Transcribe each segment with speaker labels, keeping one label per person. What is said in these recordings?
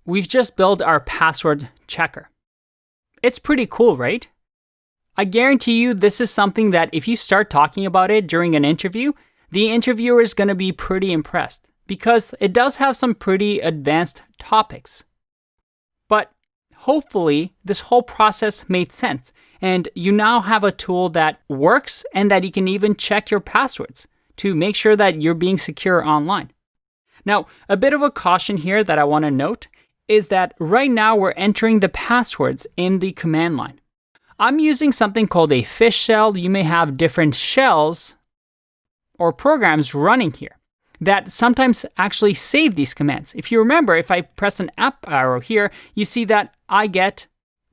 Speaker 1: we've just built our password checker. It's pretty cool, right? I guarantee you this is something that if you start talking about it during an interview, the interviewer is going to be pretty impressed because it does have some pretty advanced topics. But hopefully, this whole process made sense and you now have a tool that works and that you can even check your passwords to make sure that you're being secure online. Now, a bit of a caution here that I want to note is that right now we're entering the passwords in the command line. I'm using something called a fish shell. You may have different shells or programs running here that sometimes actually save these commands. If you remember, if I press an up arrow here, you see that I get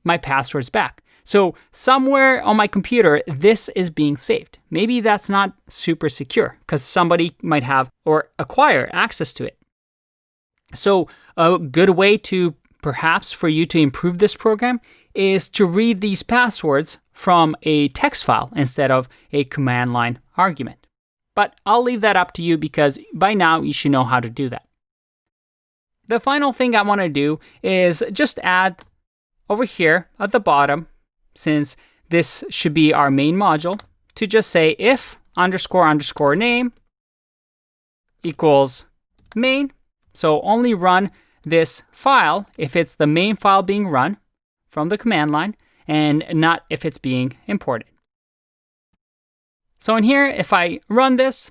Speaker 1: my passwords back. So somewhere on my computer, this is being saved. Maybe that's not super secure because somebody might have or acquire access to it. So a good way to perhaps for you to improve this program is to read these passwords from a text file instead of a command line argument. But I'll leave that up to you because by now you should know how to do that. The final thing I want to do is just add over here at the bottom, since this should be our main module, to just say if __ name equals main. So only run this file if it's the main file being run from the command line and not if it's being imported. So in here, if I run this,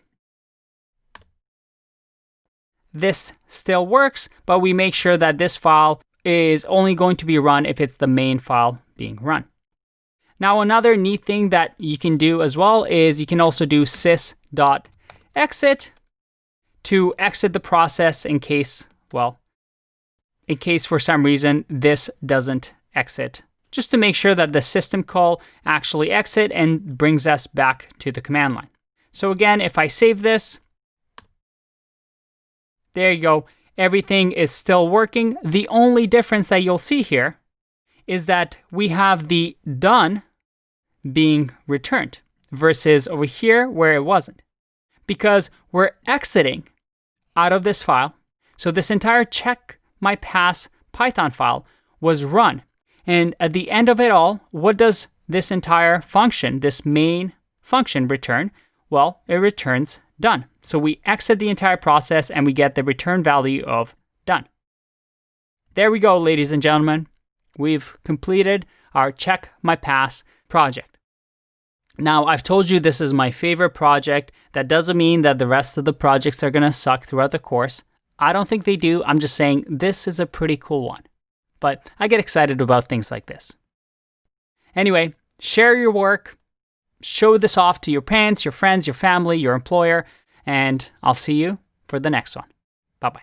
Speaker 1: this still works, but we make sure that this file is only going to be run if it's the main file being run. Now, another neat thing that you can do as well is you can also do sys.exit to exit the process in case for some reason this doesn't exit, just to make sure that the system call actually exit and brings us back to the command line. So again, if I save this, there you go. Everything is still working. The only difference that you'll see here is that we have the done being returned versus over here where it wasn't, because we're exiting out of this file. So this entire check my pass Python file was run. And at the end of it all, what does this entire function, this main function return? Well, it returns done. So we exit the entire process and we get the return value of done. There we go, ladies and gentlemen. We've completed our Check My Pass project. Now, I've told you this is my favorite project. That doesn't mean that the rest of the projects are going to suck throughout the course. I don't think they do. I'm just saying this is a pretty cool one. But I get excited about things like this. Anyway, share your work. Show this off to your parents, your friends, your family, your employer, and I'll see you for the next one. Bye-bye.